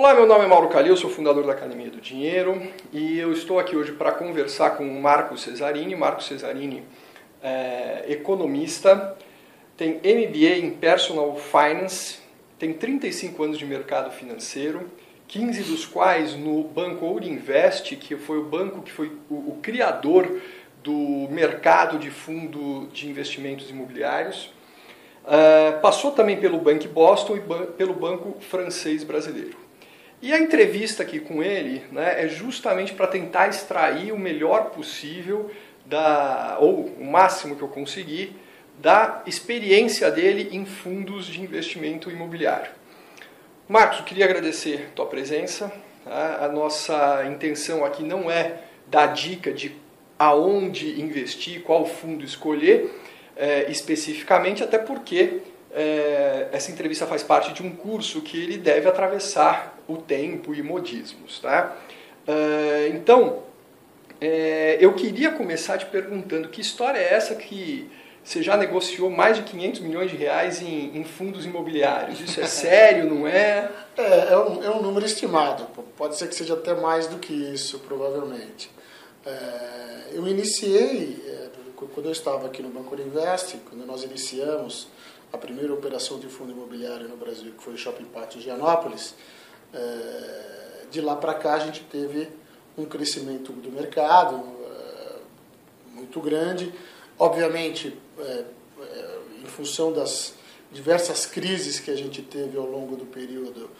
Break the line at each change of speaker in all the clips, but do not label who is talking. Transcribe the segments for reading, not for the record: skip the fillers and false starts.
Olá, meu nome é Mauro Calil, sou fundador da Academia do Dinheiro e eu estou aqui hoje para conversar com o Marco Cesarini. Marco Cesarini é economista, tem MBA em Personal Finance, tem 35 anos de mercado financeiro, 15 dos quais no Banco Ourinvest, que foi o banco que foi o criador do mercado de fundo de investimentos imobiliários. Passou também pelo Banco Boston e pelo Banco Francês Brasileiro. E a entrevista aqui com ele, né, é justamente para tentar extrair o melhor possível, ou o máximo que eu conseguir, da experiência dele em fundos de investimento imobiliário. Marcos, eu queria agradecer a tua presença. Tá? A nossa intenção aqui não é dar dica de aonde investir, qual fundo escolher especificamente, até porque essa entrevista faz parte de um curso que ele deve atravessar o tempo e modismos. Tá? Então, eu queria começar te perguntando que história é essa que você já negociou mais de 500 milhões de reais em fundos imobiliários. Isso é sério, não é?
É um número estimado. Pode ser que seja até mais do que isso, provavelmente. Eu iniciei, quando eu estava aqui no Banco Ourinvest, quando nós iniciamos a primeira operação de fundo imobiliário no Brasil, que foi o Shopping Pátio Higienópolis, de lá para cá a gente teve um crescimento do mercado muito grande. Obviamente, em função das diversas crises que a gente teve ao longo do período,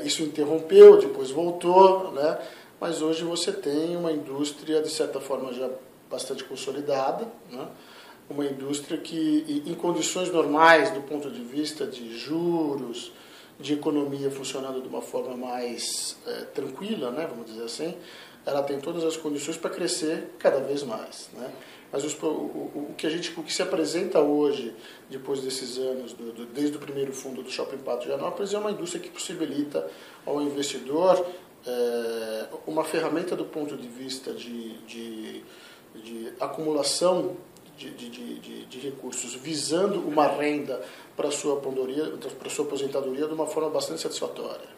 isso interrompeu, depois voltou, né? Mas hoje você tem uma indústria, de certa forma, já bastante consolidada, né? Uma indústria que, em condições normais, do ponto de vista de juros, de economia funcionando de uma forma mais tranquila, né? Vamos dizer assim, ela tem todas as condições para crescer cada vez mais, né? Mas o que se apresenta hoje, depois desses anos, desde o primeiro fundo do Shopping Pátio Higienópolis, é uma indústria que possibilita ao investidor uma ferramenta do ponto de vista de acumulação de recursos, visando uma renda para a sua aposentadoria de uma forma bastante satisfatória.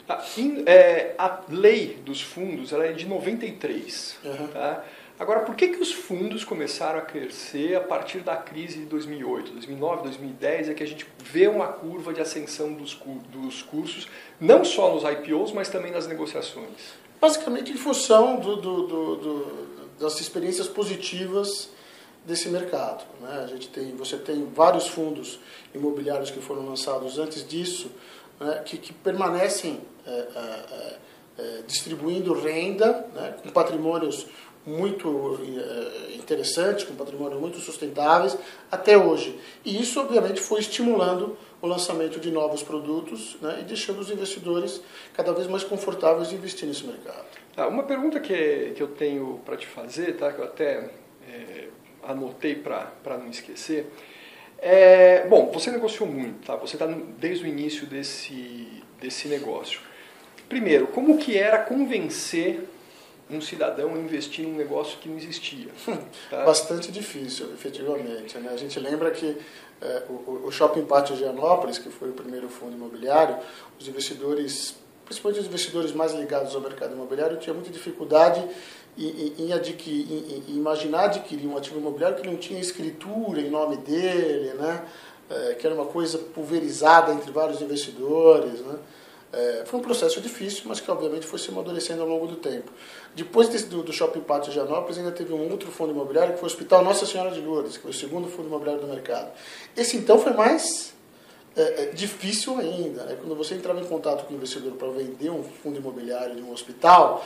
A lei dos fundos ela é de 93. Uhum. Tá? Agora, por que os fundos começaram a crescer a partir da crise de 2008, 2009, 2010, é que a gente vê uma curva de ascensão dos cursos, não só nos IPOs, mas também nas negociações?
Basicamente em função das experiências positivas desse mercado, né? Você tem vários fundos imobiliários que foram lançados antes disso, né, que permanecem distribuindo renda, né, com patrimônios muito interessantes, com patrimônios muito sustentáveis até hoje. E isso, obviamente, foi estimulando o lançamento de novos produtos, né, e deixando os investidores cada vez mais confortáveis de investir nesse mercado.
Uma pergunta que eu tenho para te fazer, tá, que eu até anotei para não esquecer. Bom, você negociou muito, tá? Você está desde o início desse negócio. Primeiro, como que era convencer um cidadão a investir num negócio que não existia? Tá?
Bastante difícil, efetivamente, né? A gente lembra que o Shopping Pátio Higienópolis, que foi o primeiro fundo imobiliário, os investidores, principalmente os investidores mais ligados ao mercado imobiliário, tinham muita dificuldade em imaginar adquirir um ativo imobiliário que não tinha escritura em nome dele, né? Que era uma coisa pulverizada entre vários investidores, né? Foi um processo difícil, mas que obviamente foi se amadurecendo ao longo do tempo. Depois do Shopping Pátio Higienópolis, ainda teve um outro fundo imobiliário, que foi o Hospital Nossa Senhora de Lourdes, que foi o segundo fundo imobiliário do mercado. Esse então foi mais difícil ainda, né? Quando você entrava em contato com o investidor para vender um fundo imobiliário de um hospital,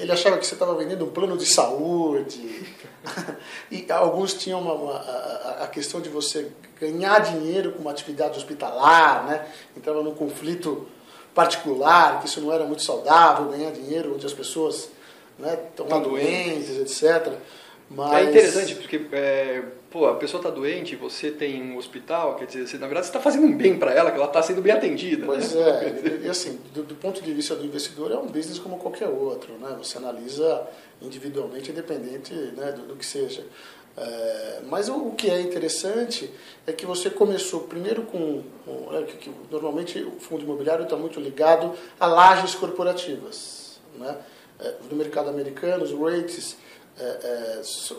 ele achava que você estava vendendo um plano de saúde. E alguns tinham a questão de você ganhar dinheiro com uma atividade hospitalar, né? Entrava num conflito particular, que isso não era muito saudável, ganhar dinheiro onde as pessoas, né, estão doentes, etc. Mas...
É interessante, porque a pessoa está doente, você tem um hospital, quer dizer, na verdade você está fazendo um bem para ela, que ela está sendo bem atendida.
Pois
né?
E assim, do ponto de vista do investidor, é um business como qualquer outro, né? Você analisa individualmente, independente, né, do que seja. Mas o que é interessante é que você começou primeiro que normalmente o fundo imobiliário está muito ligado a lajes corporativas, né? No mercado americano, os REITs,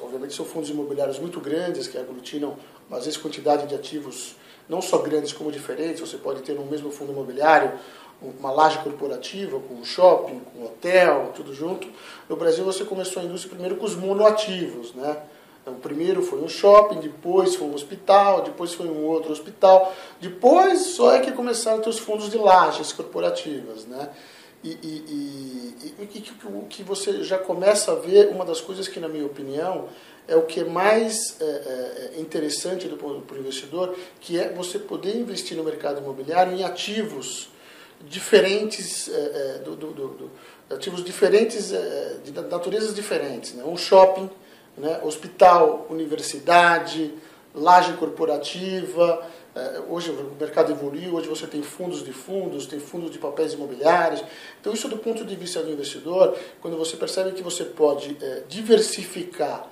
obviamente são fundos imobiliários muito grandes que aglutinam, às vezes, quantidade de ativos não só grandes como diferentes. Você pode ter no mesmo fundo imobiliário uma laje corporativa, com shopping, com hotel, tudo junto. No Brasil você começou a indústria primeiro com os monoativos, né? Então, primeiro foi um shopping, depois foi um hospital, depois foi um outro hospital, depois só é que começaram a ter os fundos de lajes corporativas, né? O que você já começa a ver, uma das coisas que, na minha opinião, é o que é mais interessante para o investidor, que é você poder investir no mercado imobiliário em ativos diferentes, ativos diferentes, de naturezas diferentes, né? Um shopping, né? Hospital, universidade, laje corporativa. Hoje o mercado evoluiu, hoje você tem fundos de fundos, tem fundos de papéis imobiliários. Então isso, do ponto de vista do investidor, quando você percebe que você pode diversificar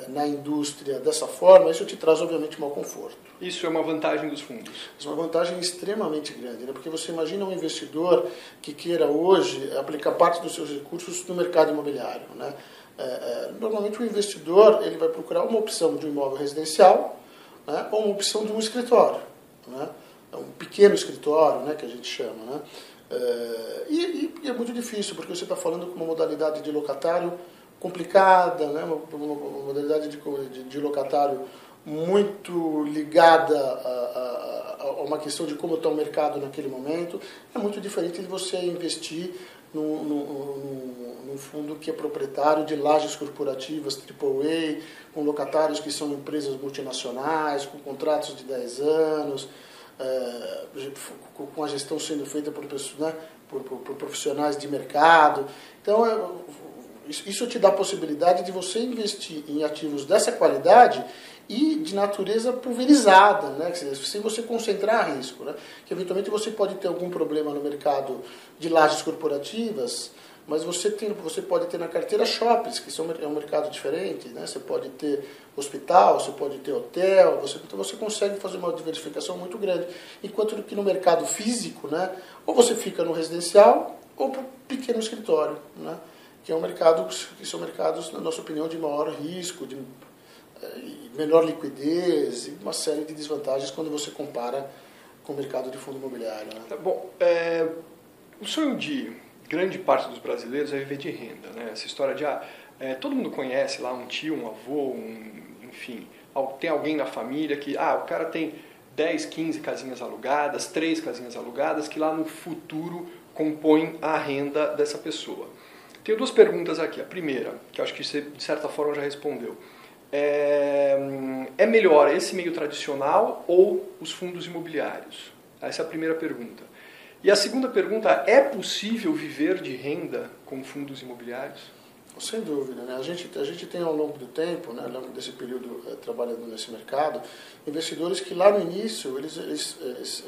na indústria dessa forma, isso te traz, obviamente, maior conforto.
Isso é uma vantagem dos fundos?
Isso é uma vantagem extremamente grande, né? Porque você imagina um investidor que queira hoje aplicar parte dos seus recursos no mercado imobiliário, né? Normalmente o investidor ele vai procurar uma opção de um imóvel residencial, né? Ou uma opção de um escritório, né? Um pequeno escritório, né, que a gente chama, né? E é muito difícil, porque você está falando com uma modalidade de locatário complicada, né? Uma modalidade de locatário muito ligada a uma questão de como está o mercado naquele momento. É muito diferente de você investir num fundo que é proprietário de lajes corporativas AAA, com locatários que são empresas multinacionais, com contratos de 10 anos, com a gestão sendo feita por profissionais de mercado. Então, isso te dá a possibilidade de você investir em ativos dessa qualidade e de natureza pulverizada, né? Sem você concentrar risco, né? Que eventualmente você pode ter algum problema no mercado de lajes corporativas, mas você pode ter na carteira shoppings, que é um mercado diferente, né? Você pode ter hospital, você pode ter hotel, então você consegue fazer uma diversificação muito grande. Enquanto que no mercado físico, né? Ou você fica no residencial ou para o pequeno escritório, né? Que são mercados, na nossa opinião, de maior risco, de menor liquidez e uma série de desvantagens quando você compara com o mercado de fundo imobiliário, né?
Tá bom. O sonho de grande parte dos brasileiros é viver de renda, né? Essa história de todo mundo conhece lá um tio, um avô, enfim, tem alguém na família que o cara tem 10, 15 casinhas alugadas, 3 casinhas alugadas, que lá no futuro compõem a renda dessa pessoa. Tenho 2 perguntas aqui. A primeira, que eu acho que você de certa forma já respondeu. É melhor esse meio tradicional ou os fundos imobiliários? Essa é a primeira pergunta. E a segunda pergunta, é possível viver de renda com fundos imobiliários?
Sem dúvida, né? A gente tem ao longo do tempo, né, ao longo desse período trabalhando nesse mercado, investidores que lá no início eles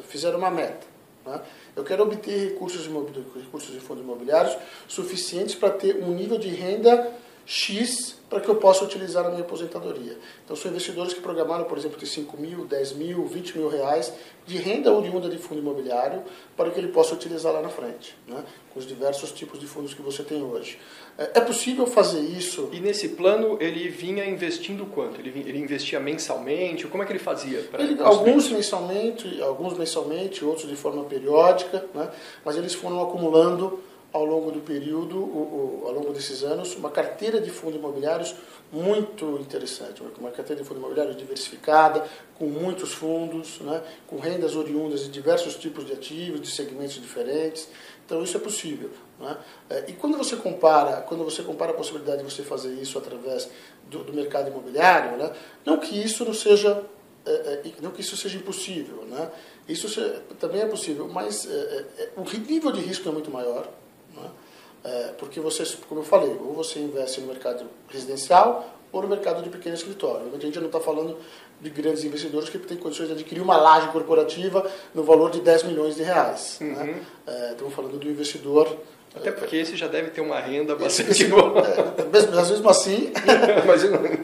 fizeram uma meta, né? Eu quero obter recursos de fundos imobiliários suficientes para ter um nível de renda X para que eu possa utilizar na minha aposentadoria. Então, são investidores que programaram, por exemplo, ter 5 mil, 10 mil, 20 mil reais de renda oriunda de fundo imobiliário para que ele possa utilizar lá na frente, né? Com os diversos tipos de fundos que você tem hoje. É possível fazer isso?
E nesse plano ele vinha investindo quanto? Ele investia mensalmente? Como é que ele fazia?
Alguns mensalmente, outros de forma periódica, né? Mas eles foram acumulando ao longo do período, ao longo desses anos, uma carteira de fundos imobiliários muito interessante, uma carteira de fundos imobiliários diversificada, com muitos fundos, né, com rendas oriundas de diversos tipos de ativos, de segmentos diferentes. Então isso é possível, né? E quando você compara a possibilidade de você fazer isso através do mercado imobiliário, né, não que isso seja impossível, né? Isso também é possível, mas o nível de risco é muito maior. Porque você, como eu falei, ou você investe no mercado residencial ou no mercado de pequeno escritório. A gente não está falando de grandes investidores que têm condições de adquirir uma laje corporativa no valor de 10 milhões de reais. Uhum. Né? Estamos falando do investidor
Até porque esse já deve ter uma renda bastante boa.
Mesmo assim,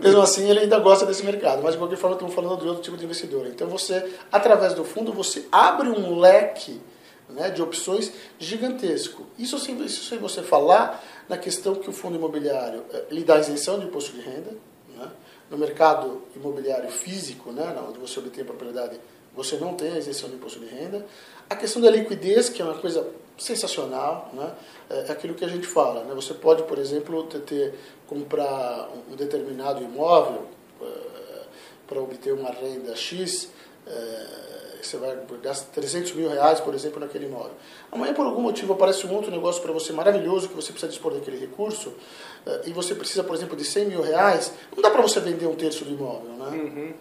mesmo assim ele ainda gosta desse mercado. Mas de qualquer forma estamos falando de outro tipo de investidor. Então você, através do fundo, você abre um leque, né, de opções gigantesco. Isso sem você falar na questão que o fundo imobiliário lhe dá isenção de imposto de renda, né? No mercado imobiliário físico, né, onde você obtém a propriedade, você não tem a isenção de imposto de renda. A questão da liquidez, que é uma coisa sensacional, né? É aquilo que a gente fala, né? Você pode, por exemplo, comprar um determinado imóvel para obter uma renda X, você vai gastar 300 mil reais, por exemplo, naquele imóvel. Amanhã, por algum motivo, aparece um outro negócio para você maravilhoso, que você precisa dispor daquele recurso, e você precisa, por exemplo, de 100 mil reais, não dá para você vender 1/3 do imóvel, né?
Uhum.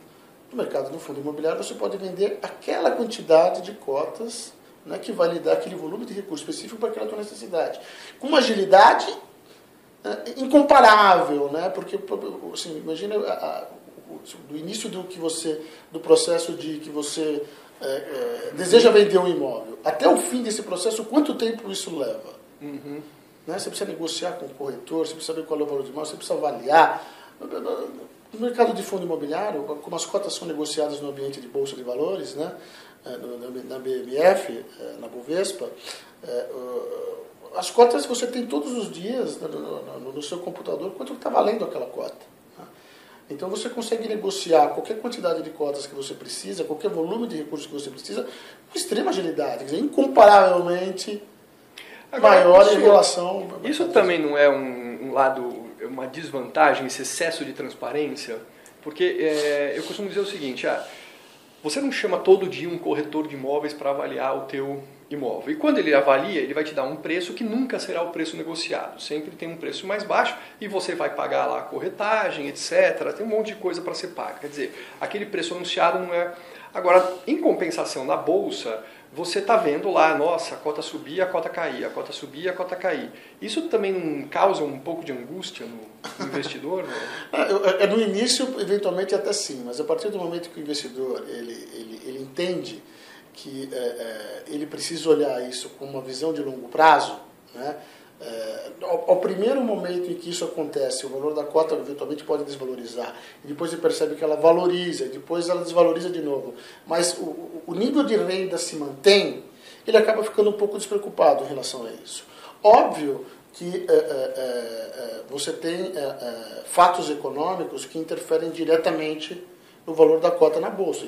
No mercado do fundo imobiliário, você pode vender aquela quantidade de cotas, né, que vai lhe dar aquele volume de recurso específico para aquela tua necessidade. Com uma agilidade incomparável, né? Porque, assim, imagina do início do processo de que você deseja vender um imóvel, até o fim desse processo, quanto tempo isso leva?
Uhum.
Né? Você precisa negociar com o corretor, você precisa saber qual é o valor do imóvel, você precisa avaliar. No mercado de fundo imobiliário, como as cotas são negociadas no ambiente de bolsa de valores, né, na BMF, na Bovespa, as cotas você tem todos os dias no seu computador quanto está valendo aquela cota. Né? Então você consegue negociar qualquer quantidade de cotas que você precisa, qualquer volume de recursos que você precisa, com extrema agilidade, quer dizer, incomparavelmente maior em relação...
Isso também não é um lado... uma desvantagem, esse excesso de transparência, porque eu costumo dizer o seguinte, você não chama todo dia um corretor de imóveis para avaliar o teu imóvel, e quando ele avalia, ele vai te dar um preço que nunca será o preço negociado, sempre tem um preço mais baixo, e você vai pagar lá a corretagem, etc, tem um monte de coisa para ser paga, quer dizer, aquele preço anunciado não é... Agora, em compensação, na bolsa, você está vendo lá, nossa, a cota subia, a cota caía, a cota subia, a cota caía. Isso também não causa um pouco de angústia no investidor? Não?
No início, eventualmente até sim, mas a partir do momento que o investidor ele entende que ele precisa olhar isso com uma visão de longo prazo, né? Ao primeiro momento em que isso acontece, o valor da cota eventualmente pode desvalorizar, e depois ele percebe que ela valoriza, e depois ela desvaloriza de novo, mas o nível de renda se mantém, ele acaba ficando um pouco despreocupado em relação a isso. Óbvio que você tem fatos econômicos que interferem diretamente no valor da cota na bolsa.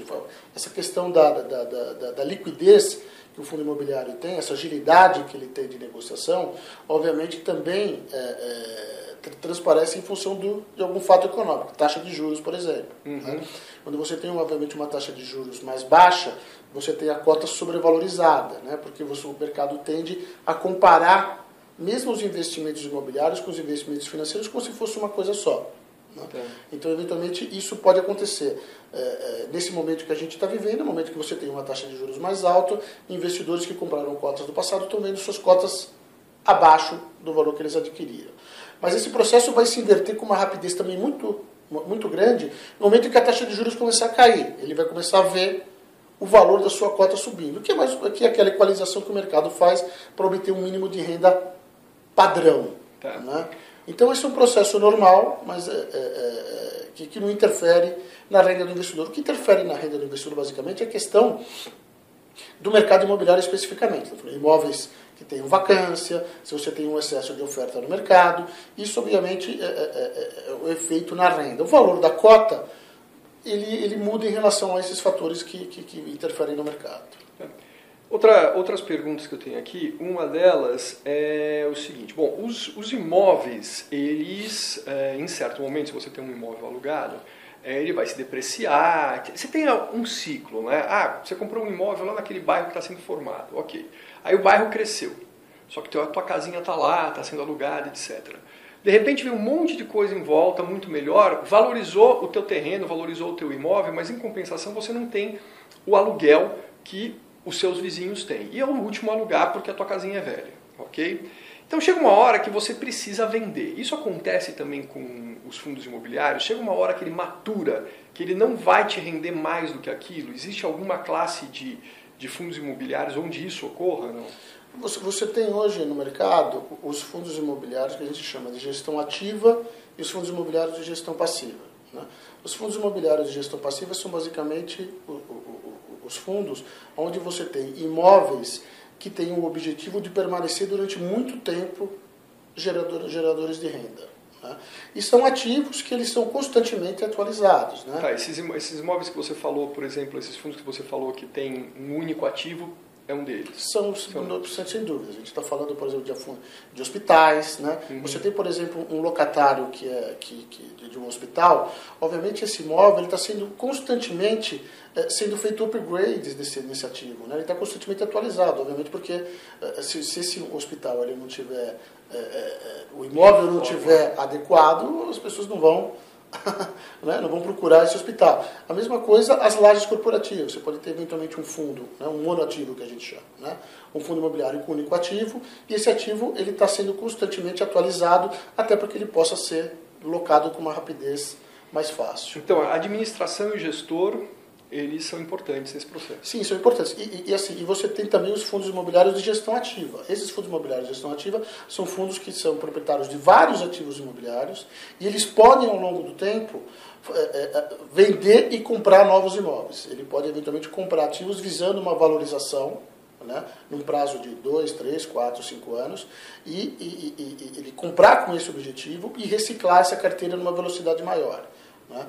Essa questão da liquidez que o fundo imobiliário tem, essa agilidade que ele tem de negociação, obviamente também transparece em função de algum fato econômico, taxa de juros, por exemplo.
Uhum.
Né? Quando você tem, obviamente, uma taxa de juros mais baixa, você tem a cota sobrevalorizada, né? Porque o mercado tende a comparar mesmo os investimentos imobiliários com os investimentos financeiros como se fosse uma coisa só. Né? Então, eventualmente, isso pode acontecer. Nesse momento que a gente está vivendo, no momento que você tem uma taxa de juros mais alta, investidores que compraram cotas do passado estão vendo suas cotas abaixo do valor que eles adquiriram. Mas esse processo vai se inverter com uma rapidez também muito, muito grande no momento em que a taxa de juros começar a cair. Ele vai começar a ver o valor da sua cota subindo, que é aquela equalização que o mercado faz para obter um mínimo de renda padrão.
Tá.
Né? Então, esse é um processo normal, mas que não interfere na renda do investidor. O que interfere na renda do investidor, basicamente, é a questão do mercado imobiliário especificamente. Imóveis que tenham vacância, se você tem um excesso de oferta no mercado, isso, obviamente, é o efeito na renda. O valor da cota, ele muda em relação a esses fatores que interferem no mercado.
Outras perguntas que eu tenho aqui, uma delas é o seguinte, bom, os imóveis, eles, em certo momento, se você tem um imóvel alugado, ele vai se depreciar, você tem um ciclo, né? Você comprou um imóvel lá naquele bairro que está sendo formado, ok. Aí o bairro cresceu, só que a tua casinha está lá, está sendo alugada, etc. De repente veio um monte de coisa em volta, muito melhor, valorizou o teu terreno, valorizou o teu imóvel, mas em compensação você não tem o aluguel que os seus vizinhos têm. E é o último a alugar porque a tua casinha é velha, ok? Então chega uma hora que você precisa vender. Isso acontece também com os fundos imobiliários. Chega uma hora que ele matura, que ele não vai te render mais do que aquilo. Existe alguma classe de fundos imobiliários onde isso ocorra? Não?
Você tem hoje no mercado os fundos imobiliários que a gente chama de gestão ativa e os fundos imobiliários de gestão passiva. Né? Os fundos imobiliários de gestão passiva são basicamente os fundos onde você tem imóveis que têm o objetivo de permanecer durante muito tempo geradores de renda. Né? E são ativos que eles são constantemente atualizados. Né?
Tá, esses imóveis que você falou, por exemplo, esses fundos que você falou que tem um único ativo, é um deles?
São sem dúvida. A gente está falando, por exemplo, de hospitais. Né?
Uhum.
Você tem, por exemplo, um locatário de um hospital. Obviamente, esse imóvel está sendo constantemente sendo feito upgrades desse ativo. Né? Ele está constantemente atualizado, obviamente, porque se esse hospital ele não tiver, o imóvel não tiver adequado, as pessoas não vão né, não vão procurar esse hospital. A mesma coisa as lajes corporativas. Você pode ter eventualmente um fundo, né, um monoativo que a gente chama, né, um fundo imobiliário com único ativo, e esse ativo ele está sendo constantemente atualizado até para que ele possa ser locado com uma rapidez mais fácil.
Então, a administração e o gestor, eles são importantes nesse processo.
Sim, são importantes. E você tem também os fundos imobiliários de gestão ativa. Esses fundos imobiliários de gestão ativa são fundos que são proprietários de vários ativos imobiliários e eles podem, ao longo do tempo, vender e comprar novos imóveis. Ele pode, eventualmente, comprar ativos visando uma valorização, né, num prazo de 2, 3, 4, 5 anos, e ele comprar com esse objetivo e reciclar essa carteira numa velocidade maior. Né?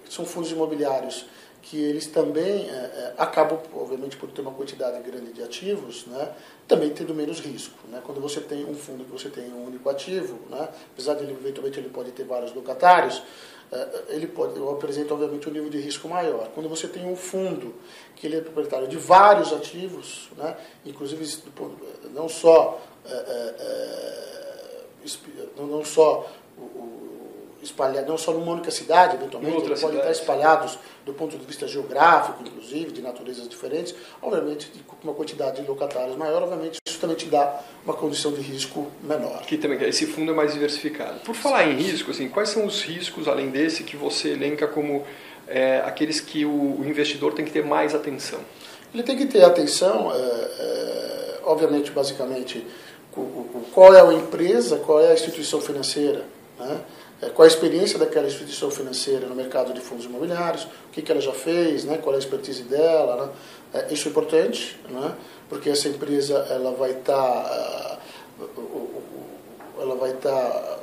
São fundos imobiliários que eles também acabam, obviamente, por ter uma quantidade grande de ativos, né, também tendo menos risco. Né? Quando você tem um fundo que você tem um único ativo, né, apesar de eventualmente ele pode ter vários locatários, ele apresenta, obviamente, um nível de risco maior. Quando você tem um fundo que ele é proprietário de vários ativos, né, inclusive não só espalhado, não só numa única cidade, eventualmente, eles podem estar espalhados do ponto de vista geográfico, inclusive, de naturezas diferentes, obviamente, com uma quantidade de locatários maior, obviamente, isso também te dá uma condição de risco menor.
Que também, esse fundo é mais diversificado. Por falar em risco, assim, quais são os riscos, além desse, que você elenca como aqueles que o investidor tem que ter mais atenção?
Ele tem que ter atenção, obviamente, basicamente, qual é a empresa, qual é a instituição financeira, né? Qual a experiência daquela instituição financeira no mercado de fundos imobiliários, o que ela já fez, né, qual é a expertise dela. Né? Isso é importante, né, porque essa empresa ela vai estar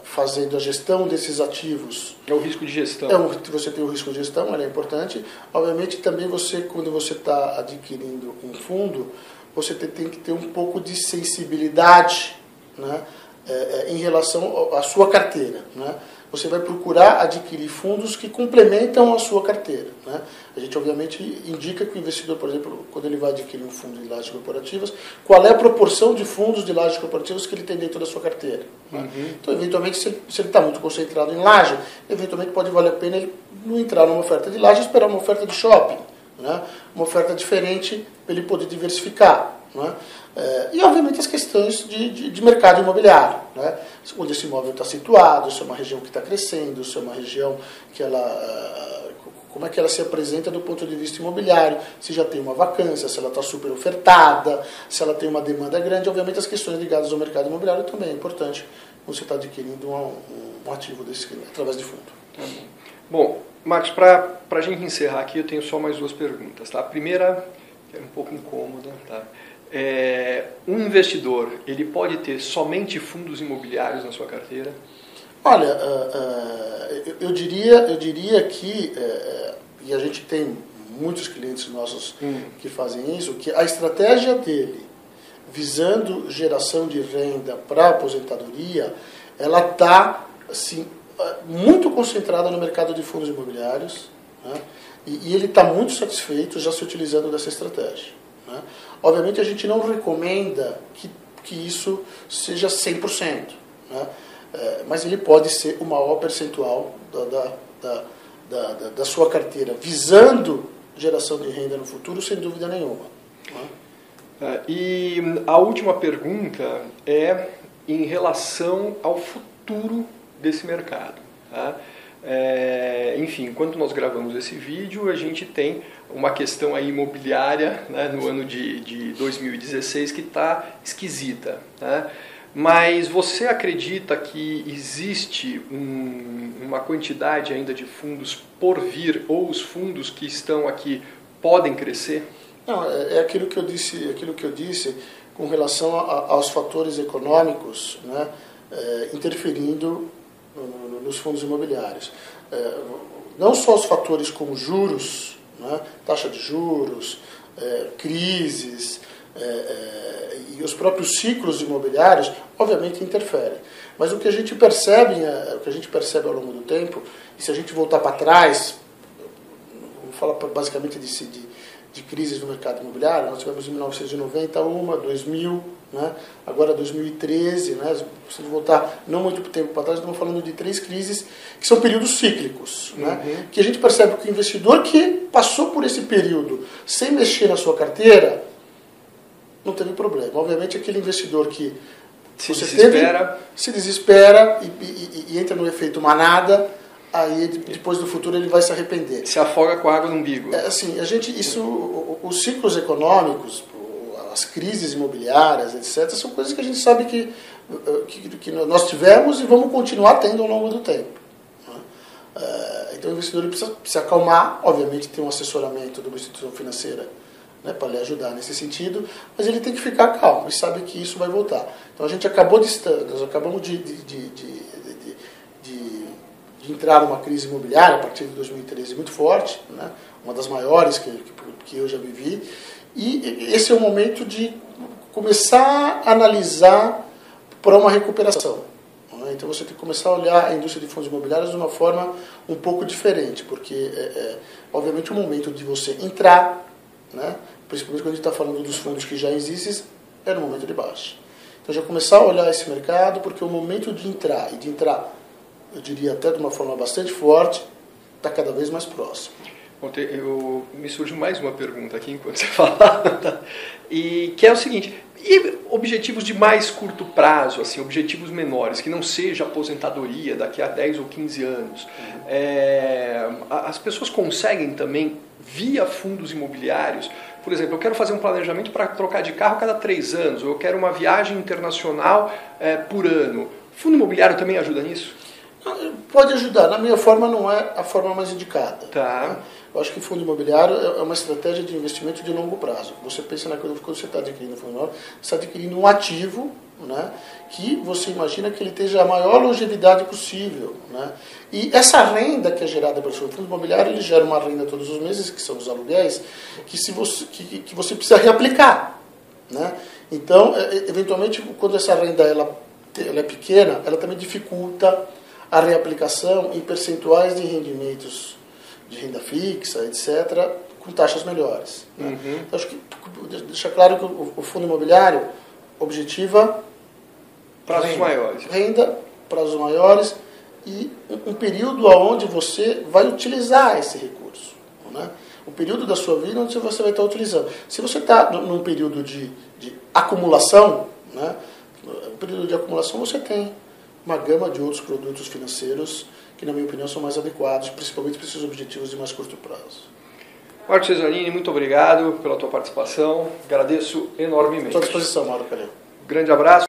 fazendo a gestão desses ativos.
É o risco de gestão.
Você tem o risco de gestão, ele é importante. Obviamente também quando você está adquirindo um fundo, você tem que ter um pouco de sensibilidade, né, em relação à sua carteira. Né? Você vai procurar adquirir fundos que complementam a sua carteira. Né? A gente, obviamente, indica que o investidor, por exemplo, quando ele vai adquirir um fundo de lajes corporativas, qual é a proporção de fundos de lajes corporativas que ele tem dentro da sua carteira. Né? Uhum. Então, eventualmente, se ele está muito concentrado em laje, eventualmente pode valer a pena ele não entrar numa oferta de laje e esperar uma oferta de shopping. Né? Uma oferta diferente para ele poder diversificar. Né? E, obviamente, as questões de mercado imobiliário. Né? Onde esse imóvel está situado, se é uma região que está crescendo, se é uma região que como é que ela se apresenta do ponto de vista imobiliário, se já tem uma vacância, se ela está super ofertada, se ela tem uma demanda grande. Obviamente, as questões ligadas ao mercado imobiliário também é importante quando você está adquirindo um ativo desse através de fundo.
Bom, Marcos, para a gente encerrar aqui, eu tenho só mais 2 perguntas. Tá? A primeira é um pouco incômoda. Tá? Um investidor, ele pode ter somente fundos imobiliários na sua carteira?
Olha, eu diria que, e a gente tem muitos clientes nossos que fazem isso, que a estratégia dele, visando geração de renda para aposentadoria, ela está assim, muito concentrada no mercado de fundos imobiliários, né? E ele está muito satisfeito já se utilizando dessa estratégia. Né? Obviamente a gente não recomenda que isso seja 100%, né? Mas ele pode ser o maior percentual da sua carteira, visando geração de renda no futuro, sem dúvida nenhuma. Né?
E a última pergunta é em relação ao futuro desse mercado. Tá? enfim, enquanto nós gravamos esse vídeo, a gente tem uma questão aí imobiliária, né, no ano de 2016 que está esquisita, né? Mas você acredita que existe uma quantidade ainda de fundos por vir, ou os fundos que estão aqui podem crescer?
Não, é aquilo que eu disse com relação aos fatores econômicos, né, interferindo nos fundos imobiliários. Não só os fatores como juros, né, taxa de juros, crises, e os próprios ciclos imobiliários, obviamente interferem. Mas o que a gente percebe, ao longo do tempo, e se a gente voltar para trás, vamos falar basicamente de crises no mercado imobiliário, nós tivemos em 1990 uma, 2000, né, agora 2013, né, se voltar não muito tempo para trás, estamos falando de 3 crises que são períodos cíclicos, né, que a gente percebe que o investidor que passou por esse período sem mexer na sua carteira, não teve problema. Obviamente, aquele investidor que se desespera e entra no efeito manada, aí depois do futuro ele vai se arrepender.
Se afoga com a água no umbigo.
Assim, os ciclos econômicos, as crises imobiliárias, etc., são coisas que a gente sabe que nós tivemos e vamos continuar tendo ao longo do tempo. Então o investidor precisa se acalmar, obviamente tem um assessoramento de uma instituição financeira, né, para lhe ajudar nesse sentido, mas ele tem que ficar calmo e sabe que isso vai voltar. Então nós acabamos de entrar numa crise imobiliária a partir de 2013 muito forte, né, uma das maiores que eu já vivi, e esse é o momento de começar a analisar para uma recuperação. Né? Então você tem que começar a olhar a indústria de fundos imobiliários de uma forma um pouco diferente, porque obviamente o momento de você entrar, né, principalmente quando a gente está falando dos fundos que já existem, é no momento de baixa. Então já começar a olhar esse mercado, porque o momento de entrar, eu diria até de uma forma bastante forte, está cada vez mais próximo.
Me surgiu mais uma pergunta aqui enquanto você falava, e que é o seguinte: e objetivos de mais curto prazo, assim, objetivos menores, que não seja aposentadoria daqui a 10 ou 15 anos, as pessoas conseguem também, via fundos imobiliários, por exemplo, eu quero fazer um planejamento para trocar de carro a cada 3 anos, ou eu quero uma viagem internacional por ano. Fundo imobiliário também ajuda nisso?
Pode ajudar, na minha forma não é a forma mais indicada.
Tá.
Né? Eu acho que fundo imobiliário é uma estratégia de investimento de longo prazo. Você pensa quando você está adquirindo fundo imobiliário, você está adquirindo um ativo, né, que você imagina que ele tenha a maior longevidade possível. Né? E essa renda que é gerada pelo seu fundo imobiliário, ele gera uma renda todos os meses, que são os aluguéis, que você precisa reaplicar. Né? Então, eventualmente, quando essa renda ela é pequena, ela também dificulta a reaplicação em percentuais de rendimentos de renda fixa, etc., com taxas melhores. Né? Então, acho que deixa claro que o fundo imobiliário objetiva
prazos maiores.
Renda, prazos maiores e um período onde você vai utilizar esse recurso. Né? O período da sua vida onde você vai estar utilizando. Se você está num período de acumulação, né, no período de acumulação você tem uma gama de outros produtos financeiros que, na minha opinião, são mais adequados, principalmente para esses objetivos de mais curto prazo.
Marco Cesarini, muito obrigado pela tua participação. Agradeço enormemente.
Estou à disposição, Mauro Calil.
Grande abraço.